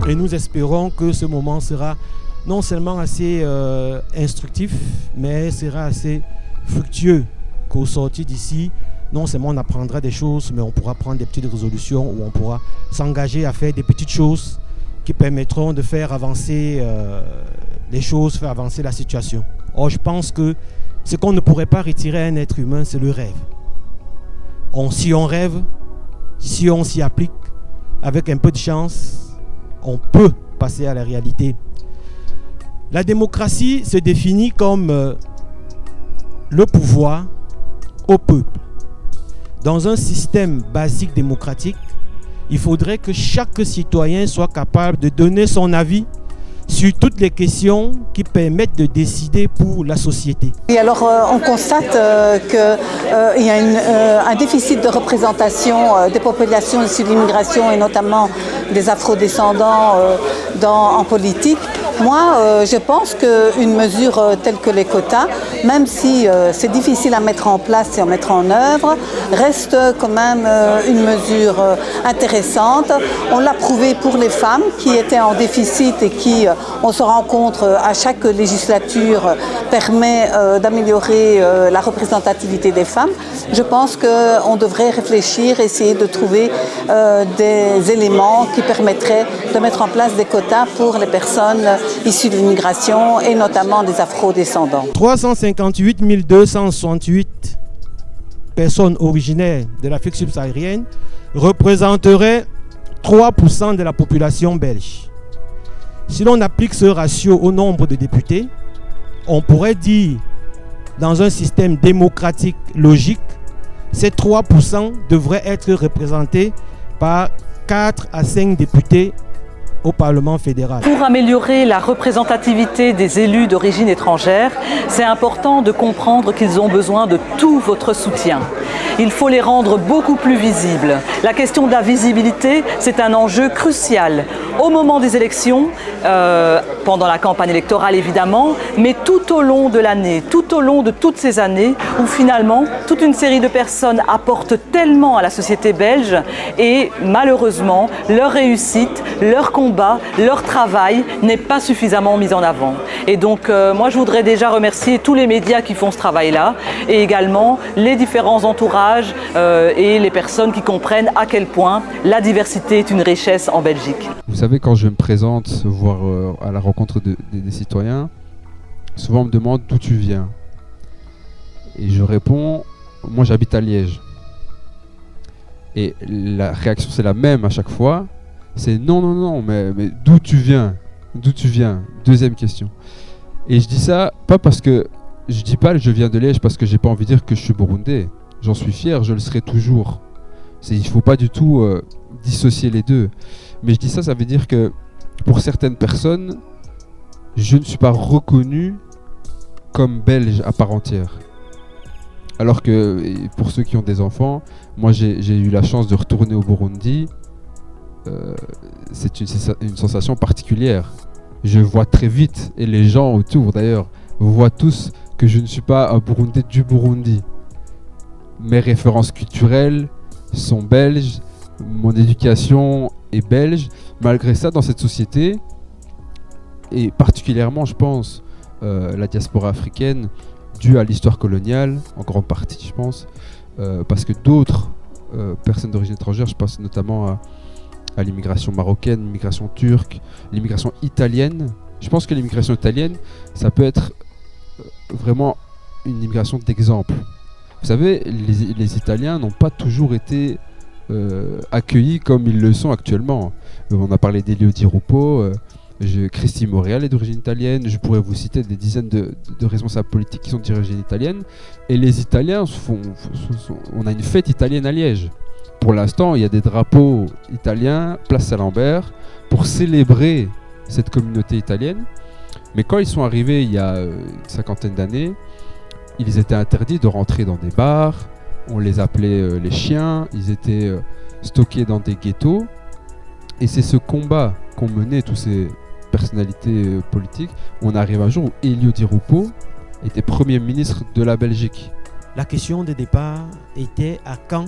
Et nous espérons que ce moment sera non seulement assez instructif, mais sera assez fructueux, qu'au sortir d'ici, non seulement on apprendra des choses, mais on pourra prendre des petites résolutions où on pourra s'engager à faire des petites choses qui permettront de faire avancer les choses, faire avancer la situation. Or, je pense que ce qu'on ne pourrait pas retirer à un être humain, c'est le rêve. Si on rêve, si on s'y applique, avec un peu de chance, on peut passer à la réalité. La démocratie se définit comme le pouvoir au peuple. Dans un système basique démocratique, il faudrait que chaque citoyen soit capable de donner son avis sur toutes les questions qui permettent de décider pour la société. Et alors on constate qu'il y a un déficit de représentation des populations issues de l'immigration et notamment des afrodescendants en politique. Moi, je pense qu'une mesure telle que les quotas, même si c'est difficile à mettre en place et à mettre en œuvre, reste quand même une mesure intéressante. On l'a prouvé pour les femmes qui étaient en déficit et qui, on se rencontre à chaque législature, permet d'améliorer la représentativité des femmes. Je pense qu'on devrait réfléchir, essayer de trouver des éléments qui permettraient de mettre en place des quotas pour les personnes issus de l'immigration et notamment des afro-descendants. 358 268 personnes originaires de l'Afrique subsaharienne représenteraient 3% de la population belge. Si l'on applique ce ratio au nombre de députés, on pourrait dire, dans un système démocratique logique, ces 3% devraient être représentés par 4 à 5 députés au Parlement fédéral. Pour améliorer la représentativité des élus d'origine étrangère, c'est important de comprendre qu'ils ont besoin de tout votre soutien. Il faut les rendre beaucoup plus visibles. La question de la visibilité, c'est un enjeu crucial au moment des élections, pendant la campagne électorale évidemment, mais tout au long de l'année, tout au long de toutes ces années où finalement toute une série de personnes apportent tellement à la société belge et malheureusement leur réussite, leur combat, leur travail n'est pas suffisamment mis en avant. Et donc moi je voudrais déjà remercier tous les médias qui font ce travail-là et également les différents entourages et les personnes qui comprennent à quel point la diversité est une richesse en Belgique. Vous savez, quand je me présente, voire à la rencontre des citoyens, souvent on me demande d'où tu viens. Et je réponds, moi j'habite à Liège. Et la réaction c'est la même à chaque fois, c'est non, mais d'où tu viens? D'où tu viens? Deuxième question. Et je dis ça, pas parce que je dis pas je viens de Liège parce que j'ai pas envie de dire que je suis burundais. J'en suis fier, je le serai toujours. Il faut pas du tout dissocier les deux. Mais je dis ça, ça veut dire que pour certaines personnes, je ne suis pas reconnu comme belge à part entière. Alors que pour ceux qui ont des enfants, moi j'ai eu la chance de retourner au Burundi. C'est une sensation particulière. Je vois très vite, et les gens autour d'ailleurs voient tous que je ne suis pas un Burundais du Burundi. Mes références culturelles sont belges, mon éducation est belge. Malgré ça, dans cette société, et particulièrement je pense la diaspora africaine, due à l'histoire coloniale, en grande partie je pense, parce que d'autres personnes d'origine étrangère, je pense notamment à l'immigration marocaine, l'immigration turque, l'immigration italienne. Je pense que l'immigration italienne, ça peut être vraiment une immigration d'exemple. Vous savez, les Italiens n'ont pas toujours été accueillis comme ils le sont actuellement. On a parlé d'Elio Di Rupo, Cristi Moreal est d'origine italienne, je pourrais vous citer des dizaines de responsables politiques qui sont d'origine italienne. Et les Italiens, on a une fête italienne à Liège. Pour l'instant, il y a des drapeaux italiens, place Saint-Lambert, pour célébrer cette communauté italienne. Mais quand ils sont arrivés il y a une cinquantaine d'années, ils étaient interdits de rentrer dans des bars, on les appelait les chiens, ils étaient stockés dans des ghettos. Et c'est ce combat qu'ont mené toutes ces personnalités politiques. On arrive un jour où Elio Di Rupo était Premier ministre de la Belgique. La question de départ était à quand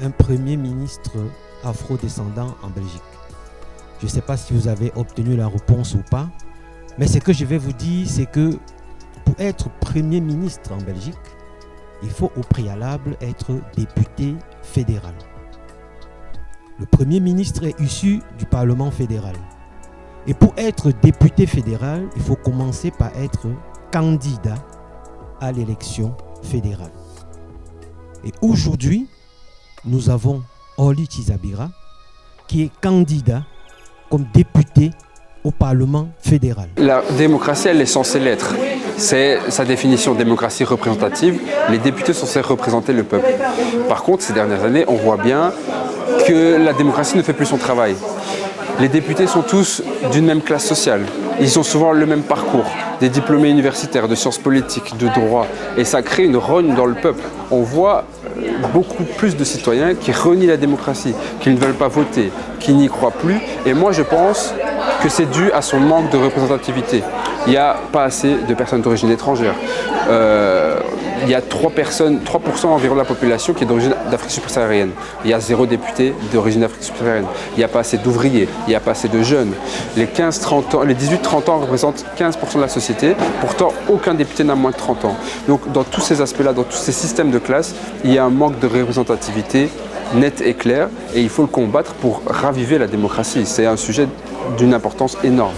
un Premier ministre afro-descendant en Belgique? Je ne sais pas si vous avez obtenu la réponse ou pas. Mais ce que je vais vous dire, c'est que pour être Premier ministre en Belgique, il faut au préalable être député fédéral. Le Premier ministre est issu du Parlement fédéral. Et pour être député fédéral, il faut commencer par être candidat à l'élection fédérale. Et aujourd'hui, nous avons Orly Tshizabira qui est candidat comme député au Parlement fédéral. La démocratie, elle est censée l'être. C'est sa définition, démocratie représentative. Les députés sont censés représenter le peuple. Par contre, ces dernières années, on voit bien que la démocratie ne fait plus son travail. Les députés sont tous d'une même classe sociale. Ils ont souvent le même parcours, des diplômés universitaires, de sciences politiques, de droit. Et ça crée une rogne dans le peuple. On voit beaucoup plus de citoyens qui renient la démocratie, qui ne veulent pas voter, qui n'y croient plus. Et moi, je pense que c'est dû à son manque de représentativité. Il n'y a pas assez de personnes d'origine étrangère. Il y a 3% environ de la population qui est d'origine d'Afrique subsaharienne. Il y a 0 député d'origine d'Afrique subsaharienne. Il n'y a pas assez d'ouvriers, il n'y a pas assez de jeunes. Les 18-30 ans représentent 15% de la société. Pourtant, aucun député n'a moins de 30 ans. Donc, dans tous ces aspects-là, dans tous ces systèmes de classe, il y a un manque de représentativité net et clair. Et il faut le combattre pour raviver la démocratie. C'est un sujet d'une importance énorme.